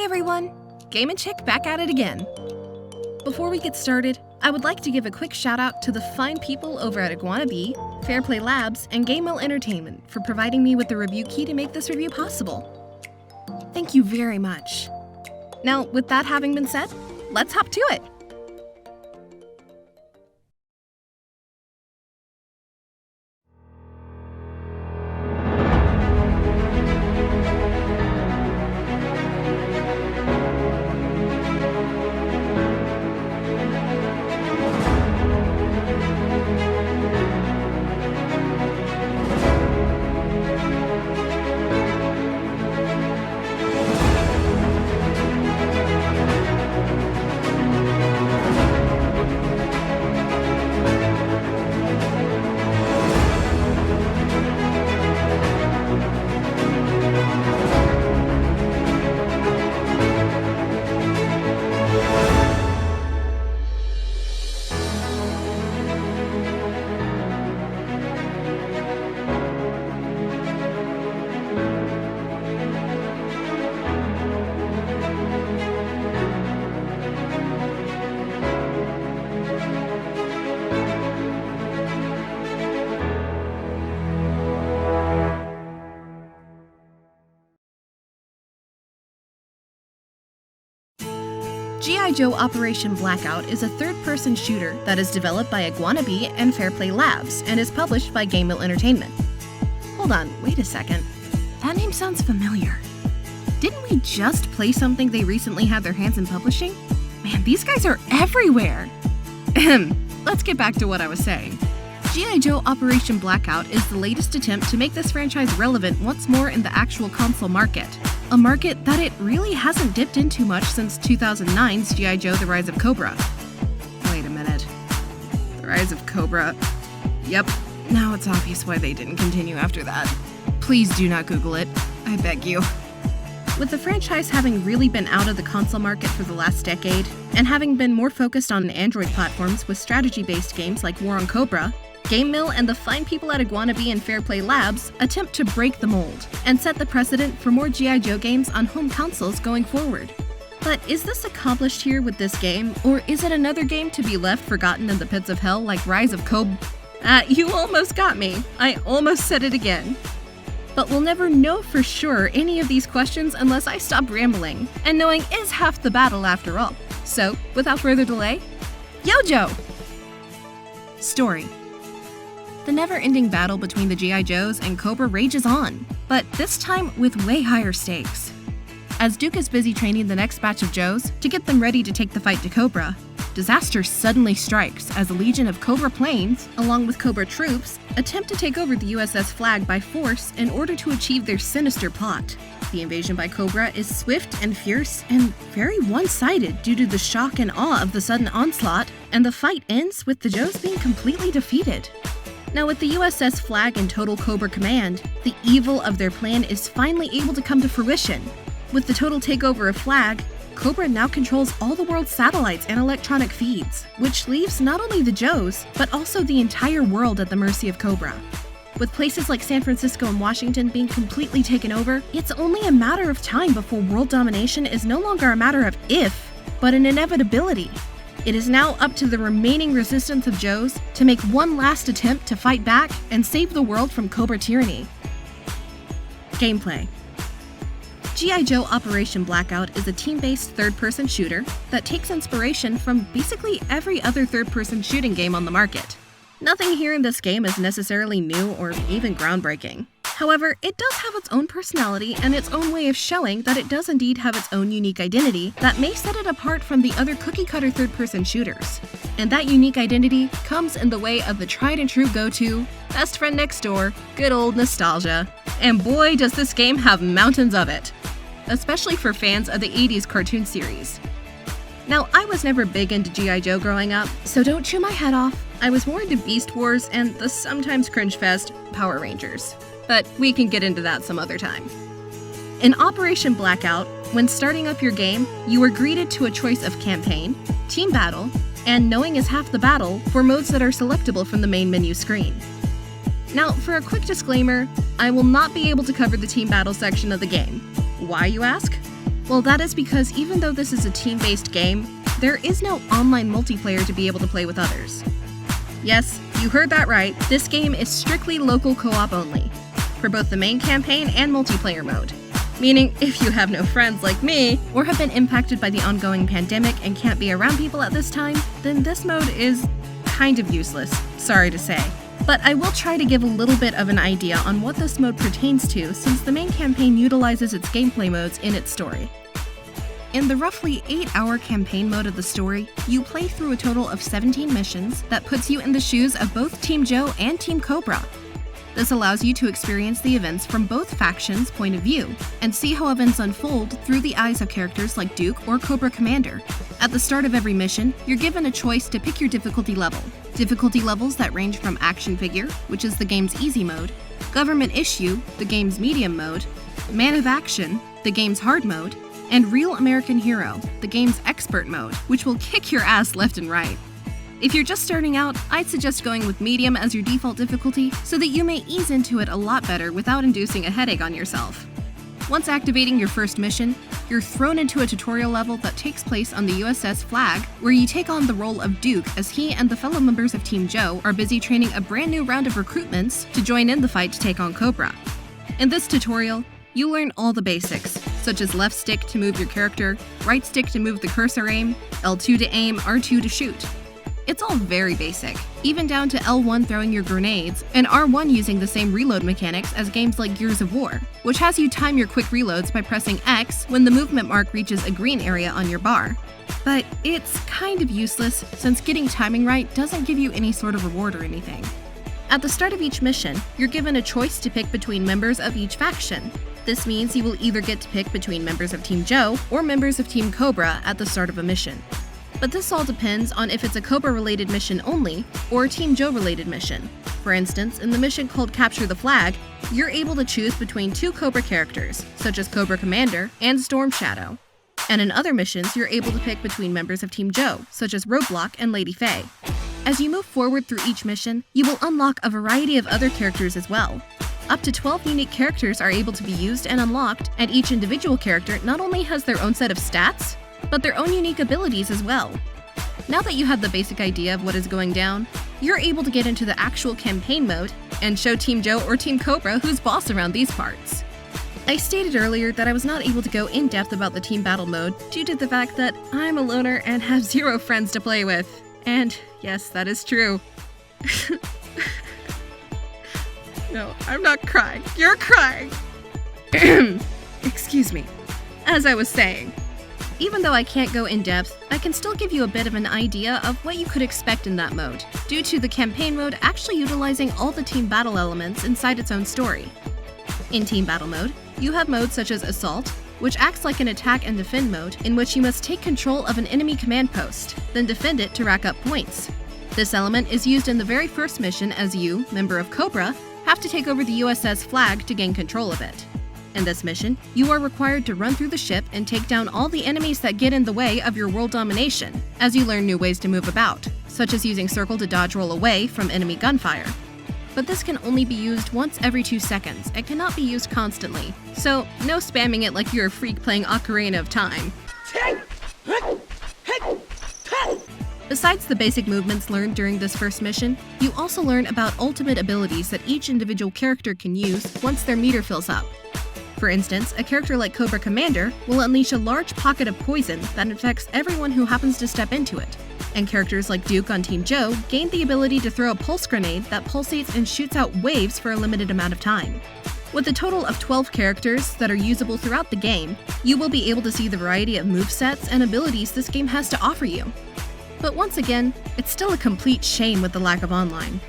everyone! GameNChick back at it again. Before we get started, I would like to give a quick shout out to the fine people over at Iguana Bee, Fairplay Labs, and GameMill Entertainment for providing me with the review key to make this review possible. Thank you very much. Now, with that having been said, let's hop to it! G.I. Joe Operation Blackout is a third-person shooter that is developed by Iguana Bee and Fairplay Labs and is published by GameMill Entertainment. Hold on, wait a second. That name sounds familiar. Didn't we just play something they recently had their hands in publishing? Man, these guys are everywhere! Let's get back to what I was saying. G.I. Joe Operation Blackout is the latest attempt to make this franchise relevant once more in the actual console market. A market that it really hasn't dipped into much since 2009's G.I. Joe The Rise of Cobra. Wait a minute. The Rise of Cobra? Yep, now it's obvious why they didn't continue after that. Please do not Google it, I beg you. With the franchise having really been out of the console market for the last decade, and having been more focused on Android platforms with strategy-based games like War on Cobra, GameMill and the fine people at Iguana Bee and Fairplay Labs attempt to break the mold and set the precedent for more G.I. Joe games on home consoles going forward. But is this accomplished here with this game, or is it another game to be left forgotten in the pits of hell like Rise of Cobra? You almost got me. I almost said it again. But we'll never know for sure any of these questions unless I stop rambling, and knowing is half the battle after all. So, without further delay, Yo Joe! Story. The never-ending battle between the G.I. Joes and Cobra rages on, but this time with way higher stakes. As Duke is busy training the next batch of Joes to get them ready to take the fight to Cobra, disaster suddenly strikes as a legion of Cobra planes, along with Cobra troops, attempt to take over the USS Flag by force in order to achieve their sinister plot. The invasion by Cobra is swift and fierce and very one-sided due to the shock and awe of the sudden onslaught, and the fight ends with the Joes being completely defeated. Now, with the USS Flag in total Cobra command, the evil of their plan is finally able to come to fruition. With the total takeover of Flag, Cobra now controls all the world's satellites and electronic feeds, which leaves not only the Joes, but also the entire world at the mercy of Cobra. With places like San Francisco and Washington being completely taken over, it's only a matter of time before world domination is no longer a matter of if, but an inevitability. It is now up to the remaining resistance of Joes to make one last attempt to fight back and save the world from Cobra tyranny. Gameplay. G.I. Joe Operation Blackout is a team-based third-person shooter that takes inspiration from basically every other third-person shooting game on the market. Nothing here in this game is necessarily new or even groundbreaking. However, it does have its own personality and its own way of showing that it does indeed have its own unique identity that may set it apart from the other cookie-cutter third-person shooters. And that unique identity comes in the way of the tried-and-true go-to, best friend next door, good old nostalgia. And boy, does this game have mountains of it! Especially for fans of the 80s cartoon series. Now, I was never big into G.I. Joe growing up, so don't chew my head off. I was more into Beast Wars and the sometimes cringe-fest Power Rangers. But we can get into that some other time. In Operation Blackout, when starting up your game, you are greeted to a choice of campaign, team battle, and knowing is half the battle for modes that are selectable from the main menu screen. Now, for a quick disclaimer, I will not be able to cover the team battle section of the game. Why, you ask? Well, that is because even though this is a team-based game, there is no online multiplayer to be able to play with others. Yes, you heard that right, this game is strictly local co-op only, for both the main campaign and multiplayer mode. Meaning, if you have no friends like me, or have been impacted by the ongoing pandemic and can't be around people at this time, then this mode is kind of useless, sorry to say. But I will try to give a little bit of an idea on what this mode pertains to, since the main campaign utilizes its gameplay modes in its story. In the roughly 8-hour campaign mode of the story, you play through a total of 17 missions that puts you in the shoes of both Team Joe and Team Cobra. This allows you to experience the events from both factions' point of view, and see how events unfold through the eyes of characters like Duke or Cobra Commander. At the start of every mission, you're given a choice to pick your difficulty level. Difficulty levels that range from Action Figure, which is the game's easy mode, Government Issue, the game's medium mode, Man of Action, the game's hard mode, and Real American Hero, the game's expert mode, which will kick your ass left and right. If you're just starting out, I'd suggest going with medium as your default difficulty so that you may ease into it a lot better without inducing a headache on yourself. Once activating your first mission, you're thrown into a tutorial level that takes place on the USS Flag, where you take on the role of Duke as he and the fellow members of Team Joe are busy training a brand new round of recruitments to join in the fight to take on Cobra. In this tutorial, you learn all the basics, such as left stick to move your character, right stick to move the cursor aim, L2 to aim, R2 to shoot. It's all very basic, even down to L1 throwing your grenades, and R1 using the same reload mechanics as games like Gears of War, which has you time your quick reloads by pressing X when the movement mark reaches a green area on your bar. But it's kind of useless, since getting timing right doesn't give you any sort of reward or anything. At the start of each mission, you're given a choice to pick between members of each faction. This means you will either get to pick between members of Team Joe or members of Team Cobra at the start of a mission. But this all depends on if it's a Cobra-related mission only, or a Team Joe-related mission. For instance, in the mission called Capture the Flag, you're able to choose between 2 Cobra characters, such as Cobra Commander and Storm Shadow. And in other missions, you're able to pick between members of Team Joe, such as Roadblock and Lady Faye. As you move forward through each mission, you will unlock a variety of other characters as well. Up to 12 unique characters are able to be used and unlocked, and each individual character not only has their own set of stats, but their own unique abilities as well. Now that you have the basic idea of what is going down, you're able to get into the actual campaign mode and show Team Joe or Team Cobra who's boss around these parts. I stated earlier that I was not able to go in depth about the team battle mode due to the fact that I'm a loner and have 0 friends to play with. And yes, that is true. No, I'm not crying. You're crying! Excuse me. As I was saying, even though I can't go in depth, I can still give you a bit of an idea of what you could expect in that mode, due to the campaign mode actually utilizing all the team battle elements inside its own story. In team battle mode, you have modes such as Assault, which acts like an attack and defend mode in which you must take control of an enemy command post, then defend it to rack up points. This element is used in the very first mission as you, member of Cobra, have to take over the USS Flag to gain control of it. In this mission, you are required to run through the ship and take down all the enemies that get in the way of your world domination, as you learn new ways to move about, such as using circle to dodge roll away from enemy gunfire. But this can only be used once every 2 seconds and cannot be used constantly, so no spamming it like you're a freak playing Ocarina of Time. Besides the basic movements learned during this first mission, you also learn about ultimate abilities that each individual character can use once their meter fills up. For instance, a character like Cobra Commander will unleash a large pocket of poison that infects everyone who happens to step into it. And characters like Duke on Team Joe gain the ability to throw a pulse grenade that pulsates and shoots out waves for a limited amount of time. With a total of 12 characters that are usable throughout the game, you will be able to see the variety of movesets and abilities this game has to offer you. But once again, it's still a complete shame with the lack of online.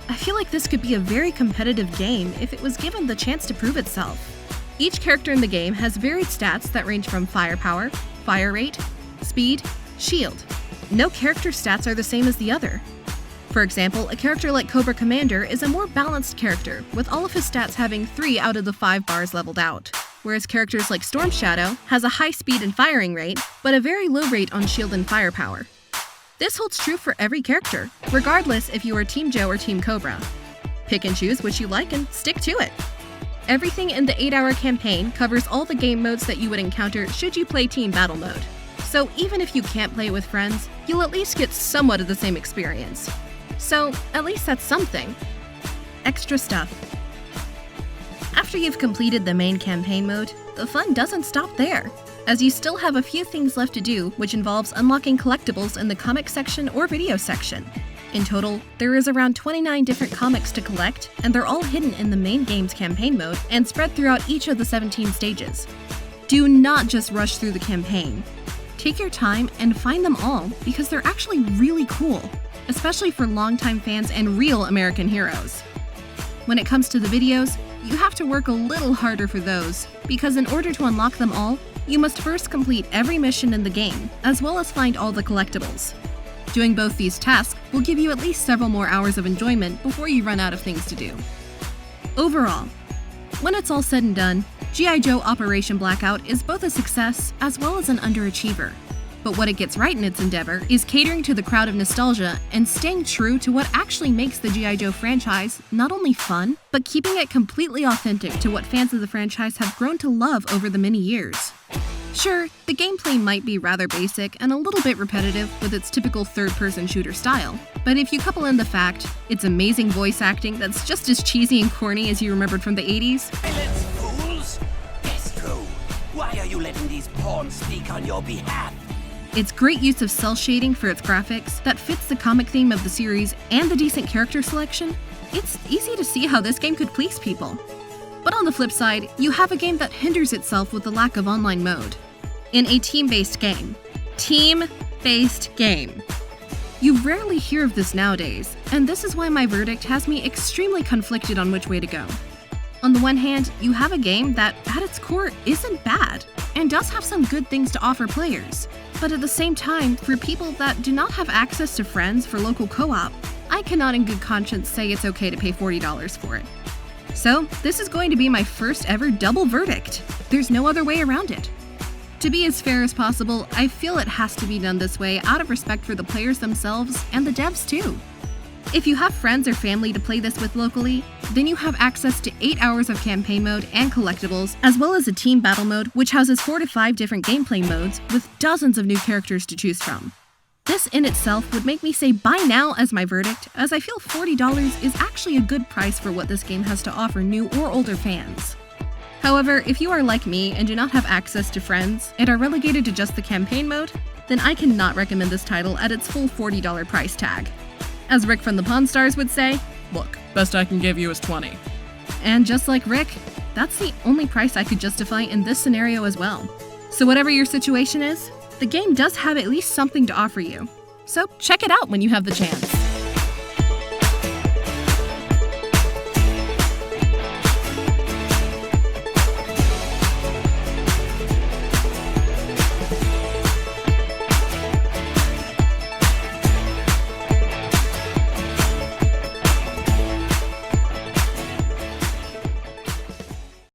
I feel like this could be a very competitive game if it was given the chance to prove itself. Each character in the game has varied stats that range from firepower, fire rate, speed, shield. No character stats are the same as the other. For example, a character like Cobra Commander is a more balanced character, with all of his stats having 3 out of the 5 bars leveled out, whereas characters like Storm Shadow has a high speed and firing rate, but a very low rate on shield and firepower. This holds true for every character, regardless if you are Team Joe or Team Cobra. Pick and choose which you like and stick to it. Everything in the 8-hour campaign covers all the game modes that you would encounter should you play Team Battle Mode. So even if you can't play it with friends, you'll at least get somewhat of the same experience. So at least that's something. Extra stuff. After you've completed the main campaign mode, the fun doesn't stop there, as you still have a few things left to do, which involves unlocking collectibles in the comic section or video section. In total, there is around 29 different comics to collect, and they're all hidden in the main game's campaign mode and spread throughout each of the 17 stages. Do not just rush through the campaign. Take your time and find them all because they're actually really cool, especially for longtime fans and real American heroes. When it comes to the videos, you have to work a little harder for those, because in order to unlock them all, you must first complete every mission in the game, as well as find all the collectibles. Doing both these tasks will give you at least several more hours of enjoyment before you run out of things to do. Overall, when it's all said and done, G.I. Joe Operation Blackout is both a success as well as an underachiever. But what it gets right in its endeavor is catering to the crowd of nostalgia and staying true to what actually makes the G.I. Joe franchise not only fun, but keeping it completely authentic to what fans of the franchise have grown to love over the many years. Sure, the gameplay might be rather basic and a little bit repetitive with its typical third-person shooter style, but if you couple in the fact it's amazing voice acting that's just as cheesy and corny as you remembered from the 80s. Silence, fools! It's true. Why are you letting these pawns speak on your behalf? Its great use of cel shading for its graphics that fits the comic theme of the series and the decent character selection, it's easy to see how this game could please people. But on the flip side, you have a game that hinders itself with the lack of online mode. In a team-based game. Team-based game. You rarely hear of this nowadays, and this is why my verdict has me extremely conflicted on which way to go. On the one hand, you have a game that, at its core, isn't bad, and does have some good things to offer players. But at the same time, for people that do not have access to friends for local co-op, I cannot in good conscience say it's okay to pay $40 for it. So, this is going to be my first ever double verdict. There's no other way around it. To be as fair as possible, I feel it has to be done this way out of respect for the players themselves and the devs too. If you have friends or family to play this with locally, then you have access to 8 hours of campaign mode and collectibles, as well as a team battle mode which houses 4 to 5 different gameplay modes with dozens of new characters to choose from. This in itself would make me say buy now as my verdict, as I feel $40 is actually a good price for what this game has to offer new or older fans. However, if you are like me and do not have access to friends and are relegated to just the campaign mode, then I cannot recommend this title at its full $40 price tag. As Rick from the Pawn Stars would say, look, best I can give you is $20. And just like Rick, that's the only price I could justify in this scenario as well. So whatever your situation is, the game does have at least something to offer you. So check it out when you have the chance.